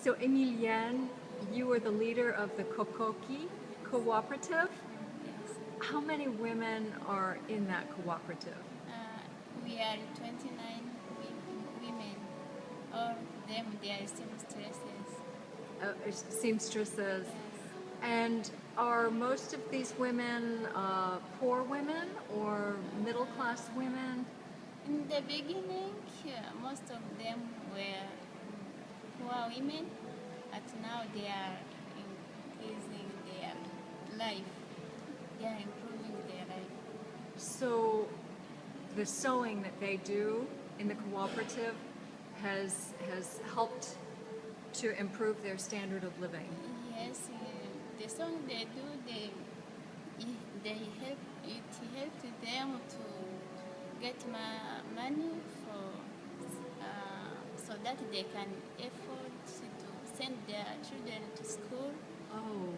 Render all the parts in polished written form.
So Emilienne, you are the leader of the Kokoki Cooperative. Yes. How many women are in that cooperative? We are 29 women. All of them, they are seamstresses. Seamstresses. Yes. And are most of these women poor women or middle class women? In the beginning, most of them were poor women, but now they are increasing their life. They are improving their life. So the sewing that they do in the cooperative has helped to improve their standard of living. Yes, the song they do, they help. It helps them to get money for so that they can afford to send their children to school, Oh,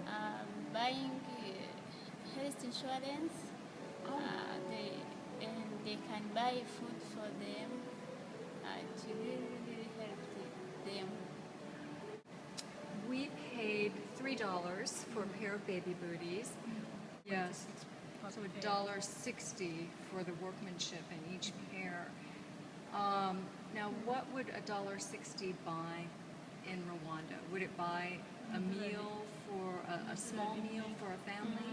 buying health insurance. oh. And they can buy food for them to really help them. We paid $3 for a pair of baby booties. Yes, so $1.60 for the workmanship in each pair. Now, what would $1.60 buy in Rwanda? Would it buy a meal for a small meal for a family?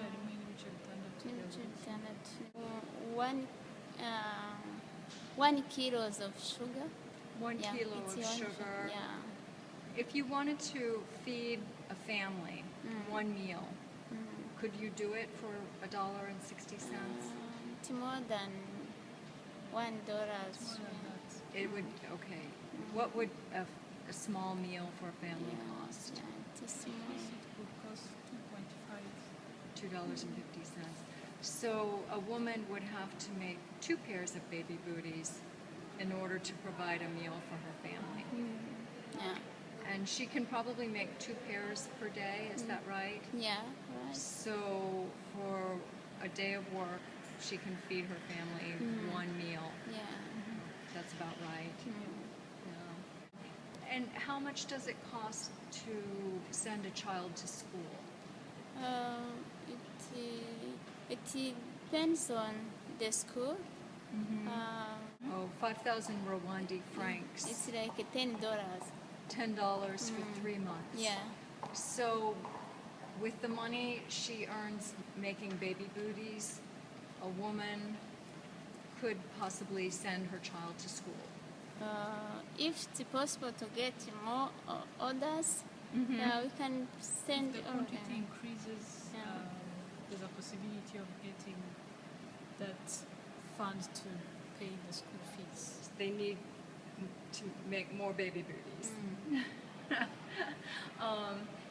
One, 1 kilos of sugar. 1 Yeah, kilo it's of one sugar. Yeah. If you wanted to feed a family one meal, could you do it for $1.60? It's more than $1. It would, okay. What would a small meal for a family cost? Yeah, it's small. Would cost 2.5. $2.50. So a woman would have to make 2 pairs of baby booties in order to provide a meal for her family. Yeah. And she can probably make 2 pairs per day, is that right? Yeah, right. So for a day of work, she can feed her family one meal. Yeah. That's about right. Yeah. And how much does it cost to send a child to school? It depends on the school. Oh, 5,000 Rwandi francs. It's like $10. $10 for 3 months. Yeah. So with the money she earns making baby booties, a woman could possibly send her child to school. If it's possible to get more orders, we can send. If the quantity increases, Yeah. there's a possibility of getting that fund to pay the school fees. They need to make more baby booties.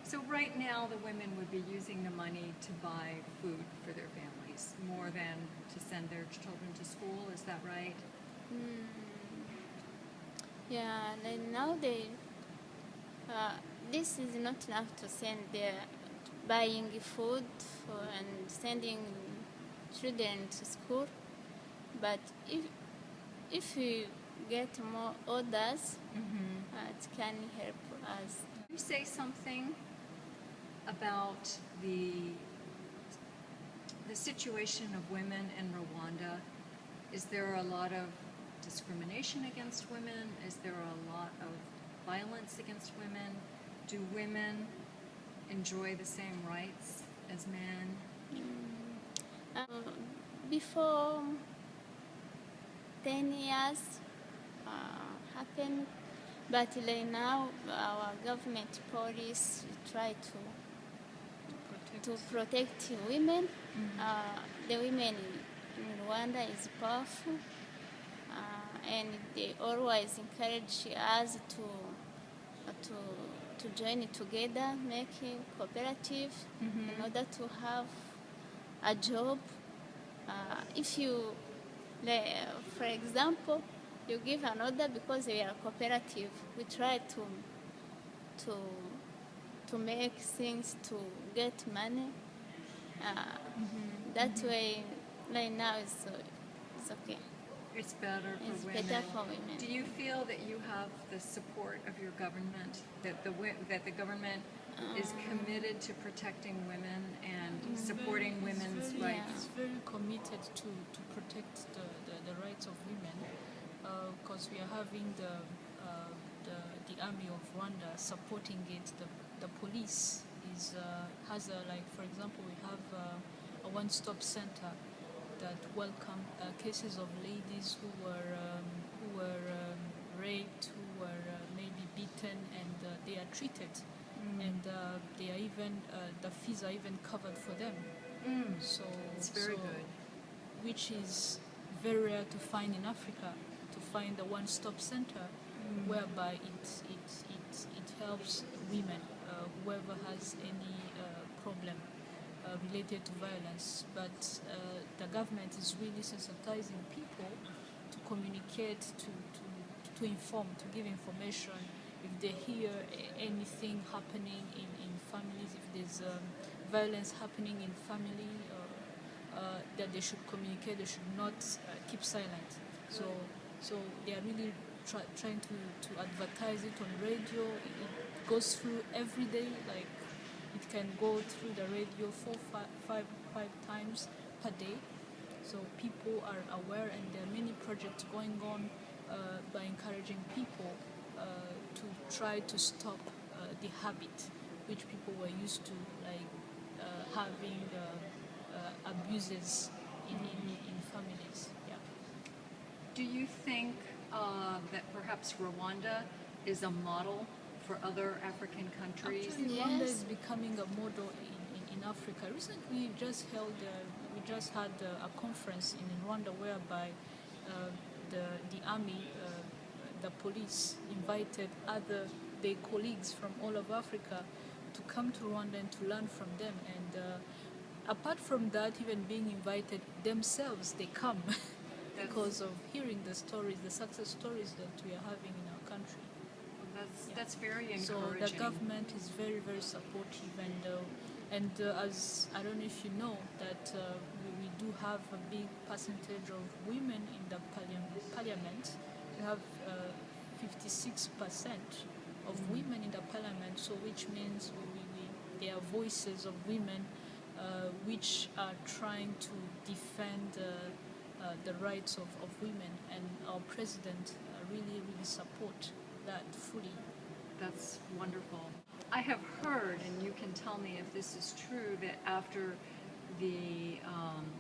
So right now the women would be using the money to buy food for their families more than to send their children to school, is that right? Yeah, and now this is not enough to send their buying food and sending children to school. But if we get more orders, it can help us. Can you say something about the situation of women in Rwanda? Is there a lot of discrimination against women? Is there a lot of violence against women? Do women enjoy the same rights as men? Before 10 years happened, but like now our government police try to protect women. The women in Rwanda is powerful, and they always encourage us to join together, making cooperative in order to have a job. If you, for example, you give an order because we are cooperative, we try to make things to get money. That way, right now it's okay. It's better for It's women. better for women. Do you feel that you have the support of your government, that the government is committed to protecting women and supporting women's very, rights? It's very committed to protect the rights of women, because we are having the army of Rwanda supporting it. The police has like, for example, we have a one-stop center that welcome cases of ladies who were raped, who were maybe beaten, and they are treated, and they are even the fees are even covered for them. So It's very so, good. which is very rare to find in Africa, to find a one-stop center whereby it helps women, whoever has any problem related to violence. But the government is really sensitizing people to communicate, to inform, to give information. If they hear anything happening in families, if there's violence happening in family, that they should communicate, they should not keep silent. So they are really trying to advertise it on radio. It goes through every day, like it can go through the radio five times per day. So people are aware, and there are many projects going on by encouraging people to try to stop the habit which people were used to, like having abuses in families. Yeah. Do you think that perhaps Rwanda is a model for other African countries? Actually, Yes. Rwanda is becoming a model in Africa. Recently, we just had a conference in Rwanda whereby the army, the police invited their colleagues from all of Africa to come to Rwanda and to learn from them. And apart from that, even being invited themselves, they come because of hearing the stories, the success stories that we are having in our country. That's very So encouraging. the government is very, very supportive, and as I don't know if you know that we do have a big percentage of women in the parliament. We have 56% of women in the parliament, so which means there are voices of women which are trying to defend the rights of women, and our president really support that fully. That's wonderful. I have heard, and you can tell me if this is true, that after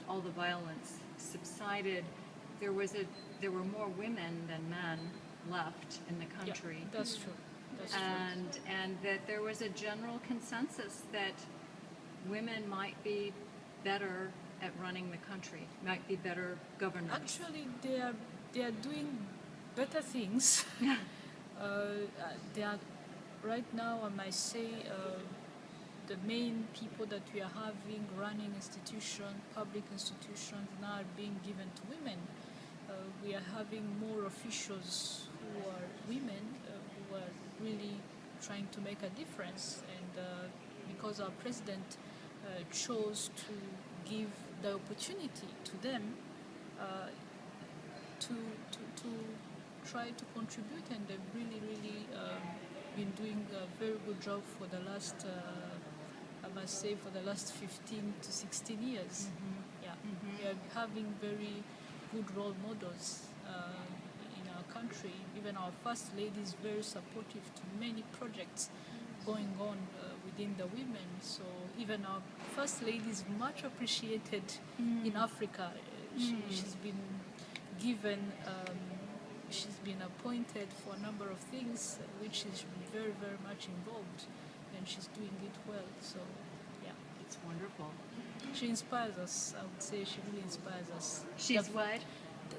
all the violence subsided, there were more women than men left in the country. Yeah, that's true. That's And that there was a general consensus that women might be better at running the country, might be better governors. Actually, they are doing better things. They are right now, I might say, the main people that we are having running institutions, public institutions, now are being given to women. We are having more officials who are women, who are really trying to make a difference, and because our president chose to give the opportunity to them to try to contribute, and they've really been doing a very good job for the last, I must say, for the last 15 to 16 years. Yeah, we are having very good role models in our country. Even our first lady is very supportive to many projects going on within the women. So even our first lady is much appreciated in Africa. She's been given. She's been appointed for a number of things, which is very, very much involved, and she's doing it well. So, yeah. It's wonderful. She inspires us, I would say. She really inspires us. She's The- what?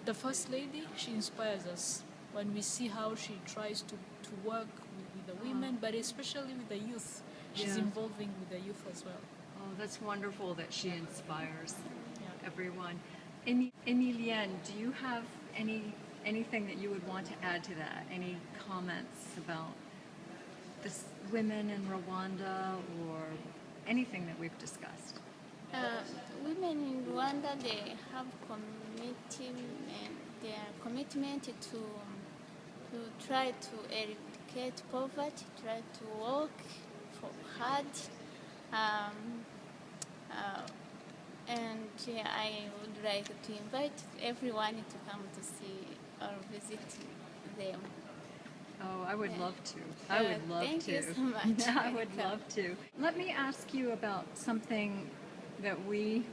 The First Lady, she inspires us when we see how she tries to work with the women, but especially with the youth. She's Yeah. involving with the youth as well. Oh, that's wonderful that she inspires Yeah. everyone. Emilienne, do you have anything that you would want to add to that? Any comments about the women in Rwanda or anything that we've discussed? Women in Rwanda, they have commitment their commitment to try to eradicate poverty, try to work for hard. Um, and I would like to invite everyone to come to see or visit them. Oh, I would Yeah. love to. I would love Thank to. you so much. I would Welcome. love to. Let me ask you about something that we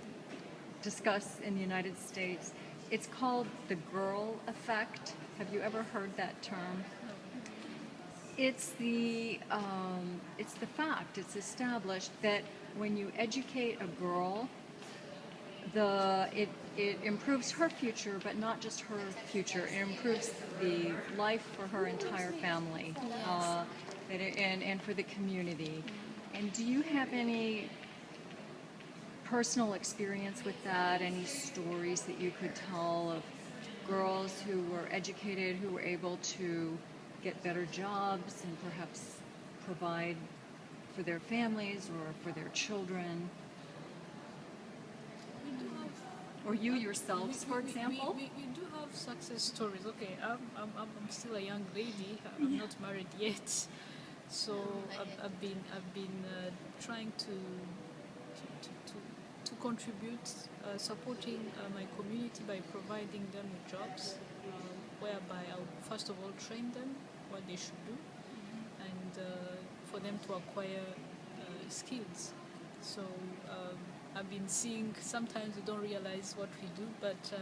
discuss in the United States. It's called the girl effect. Have you ever heard that term? It's the fact. It's established that when you educate a girl, it improves her future, but not just her future. It improves the life for her entire family, and for the community. And do you have any personal experience with that? Any stories that you could tell of girls who were educated, who were able to get better jobs and perhaps provide for their families or for their children? We do have Or you yourselves, for example? We do have success stories. Okay, I'm still a young lady. I'm not married yet, so I've been trying to contribute, supporting my community by providing them with jobs, whereby I'll first of all train them what they should do, and for them to acquire skills. So I've been seeing, sometimes we don't realize what we do, but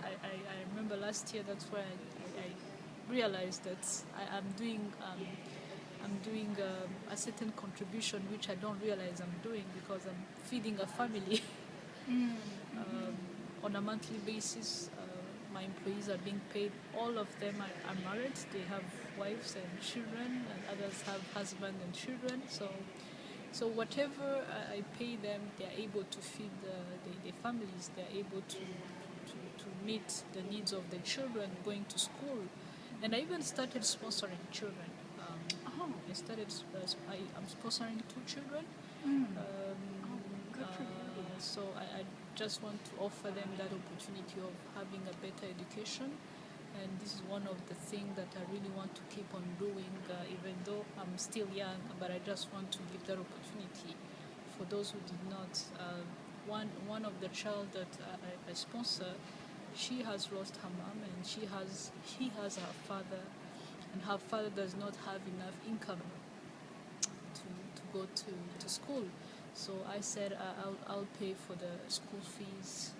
I remember last year that's where I realized that I'm doing a certain contribution which I don't realize I'm doing, because I'm feeding a family on a monthly basis. My employees are being paid. All of them are married. They have wives and children, and others have husband and children. So whatever I pay them, they're able to feed the families. They're able to meet the needs of the children going to school. And I even started sponsoring children. I'm sponsoring 2 children. Good for you. So I just want to offer them that opportunity of having a better education. And this is one of the things that I really want to keep on doing, even though I'm still young, but I just want to give that opportunity for those who did not. One of the child that I sponsor, she has lost her mom, and he has her father, and her father does not have enough income to go to school. So I said I'll pay for the school fees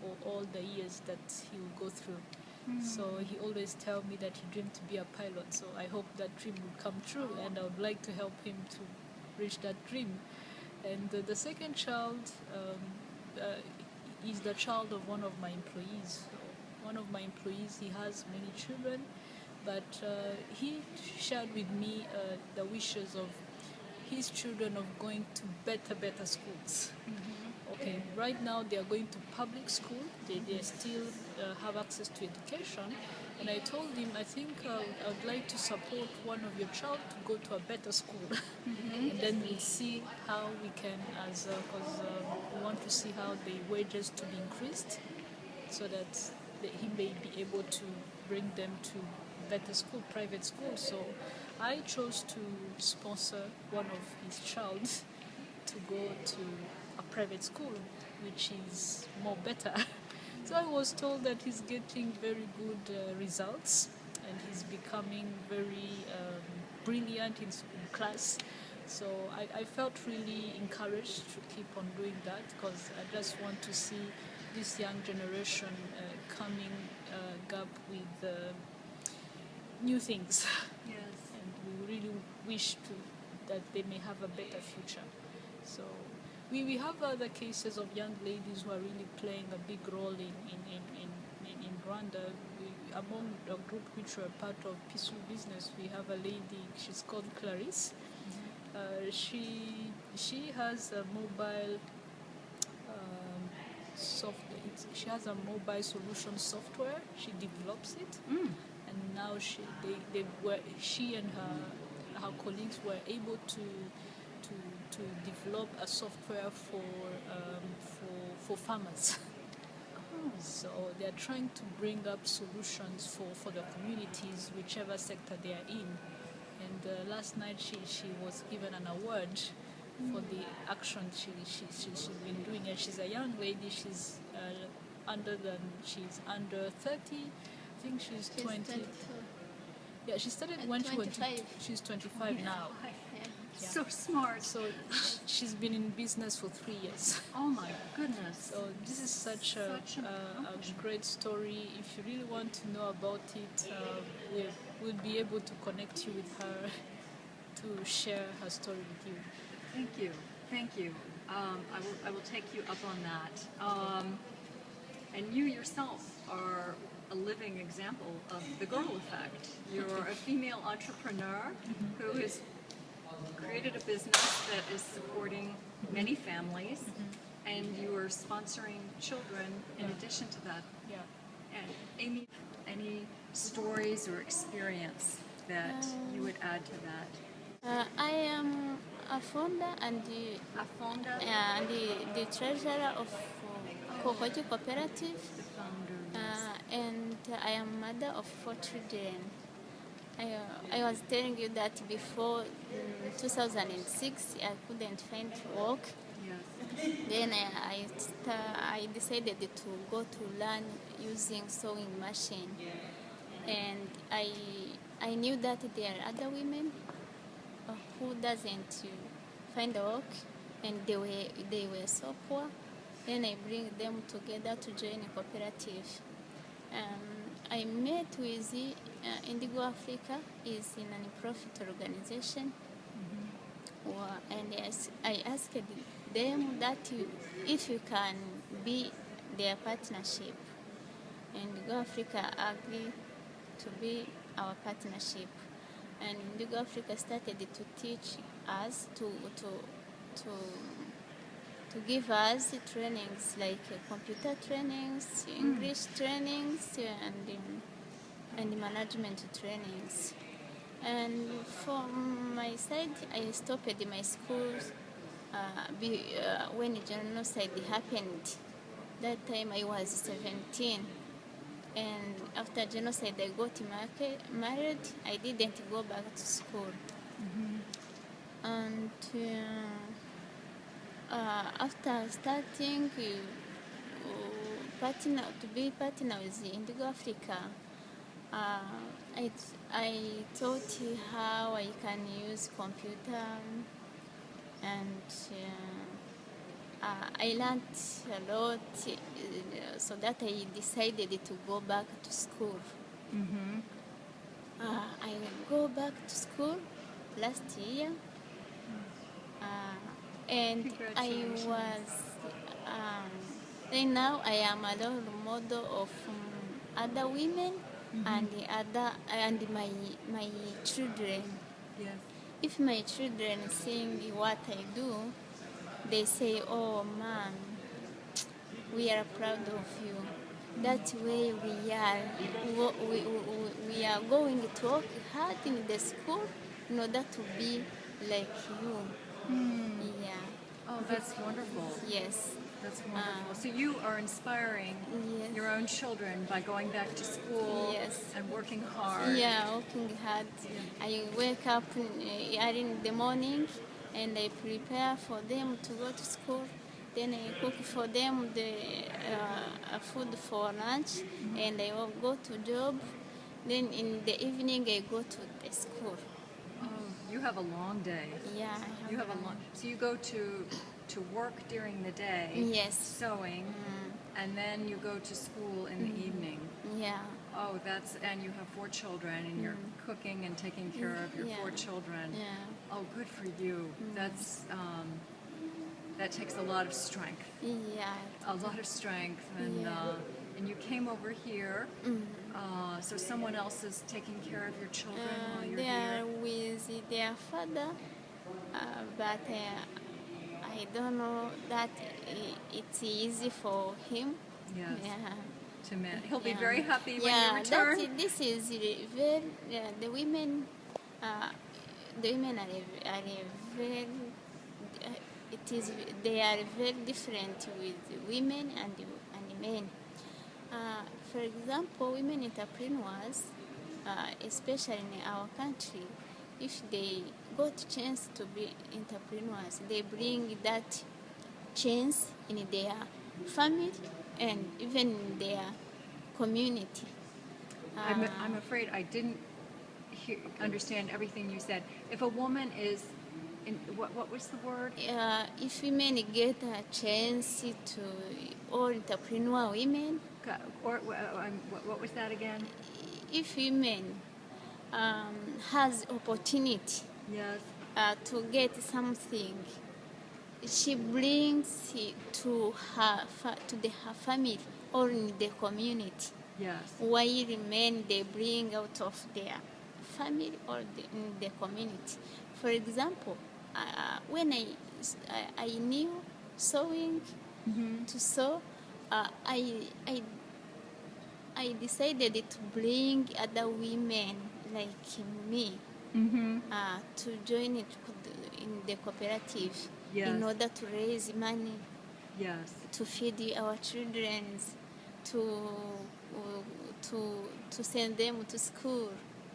for all the years that he will go through. So he always tell me that he dreamed to be a pilot. So I hope that dream will come true, and I would like to help him to reach that dream. And the second child is the child of one of my employees. So one of my employees, he has many children, but he shared with me the wishes of his children of going to better schools. Okay, right now they are going to public school. They still have access to education. And I told him, I think I would like to support one of your child to go to a better school. And then we'll see how we can, because we want to see how the wages to be increased, so that he may be able to bring them to better school, private school. So I chose to sponsor one of his child to go to a private school, which is more better. So I was told that he's getting very good results, and he's becoming very brilliant in class. So I felt really encouraged to keep on doing that, because I just want to see this young generation coming up with new things. Yes. And we really wish that they may have a better future. So we have other cases of young ladies who are really playing a big role in Rwanda. Among the group which were part of Peaceful Business, we have a lady, she's called Clarice. She has a mobile she has a mobile solution software. She develops it, and now she and her colleagues were able to develop a software for farmers. So they are trying to bring up solutions for the communities, whichever sector they are in. And last night she was given an award for the action she's been doing. And she's a young lady. She's she's under 30. I think she's 20. 22. Yeah, she started when she was 25. she's 25 now. Yeah. Yeah. So smart. So she's been in business for 3 years. Oh my goodness. So this is such a great story. If you really want to know about it, we'll be able to connect you with her to share her story with you. Thank you. Thank you. I will take you up on that. And you yourself are a living example of the girl effect. You're a female entrepreneur who has created a business that is supporting many families, and you are sponsoring children in addition to that. Yeah. And Amy, any stories or experience that you would add to that? I am a founder and the treasurer of Kokoji Cooperative, The founder. and I am mother of 4 children. I was telling you that before 2006 I couldn't find work. Yes. Then I decided to go to learn using sewing machine, and I knew that there are other women who doesn't find work, and they were so poor. Then I bring them together to join a cooperative. I met with Indigo Africa, is a non-profit organization, and I asked them that if you can be their partnership, and Indigo Africa agreed to be our partnership, and Indigo Africa started to teach us to give us trainings like computer trainings, English trainings, and management trainings. And from my side, I stopped my schools when the genocide happened. That time I was 17. And after genocide, I got married. I didn't go back to school. And after starting to be partner with Indigo Africa, I taught how I can use computer, and I learned a lot, so that I decided to go back to school. I go back to school last year, and I was. Then now I am a role model of other women and my children. Yes. If my children seeing what I do, they say, "Oh, Mom, we are proud of you." That way we are going to work hard in the school in order to be like you. Yeah. Oh, that's wonderful. Yes. That's wonderful. So you are inspiring Yes. your own children by going back to school Yes. and working hard. Yeah, working hard. I wake up early in the morning and I prepare for them to go to school. Then I cook for them the food for lunch, and I will go to job. Then in the evening I go to the school. Oh, you have a long day. Yeah. You have a long. So you go to work during the day. Yes. Sewing, and then you go to school in the evening. Yeah. Oh, and you have 4 children, and you're cooking and taking care of your 4 children. Yeah. Oh, good for you. That takes a lot of strength. Yeah. A lot of strength, and you came over here. So someone else is taking care of your children while you're They here. are with their father, but I don't know that it's easy for him. Yes. Yeah. He'll be Yeah. very happy when Yeah, you return. this is very the women. The women are very. They are very different with women and men. For example, women entrepreneurs, especially in our country, if they got chance to be entrepreneurs, they bring that chance in their family and even in their community. I'm afraid I didn't understand everything you said. If a woman is, what was the word? If women get a chance to, or entrepreneur women, Or what was that again? if women has opportunity Yes. to get something, she brings it to her family or in the community. Yes. While men they bring out of their family or in the community. For example, when I knew sewing to sew, I decided to bring other women like me to join it in the cooperative Yes. in order to raise money Yes. to feed our children, to send them to school.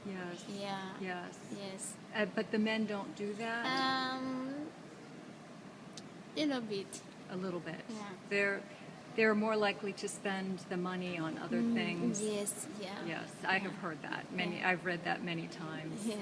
Yes. Yeah. Yes. Yes. But the men don't do that. Little bit. A little bit. Yeah. They're more likely to spend the money on other things. Yes. Yeah. Yes, I have heard that many. I've read that many times. Yeah.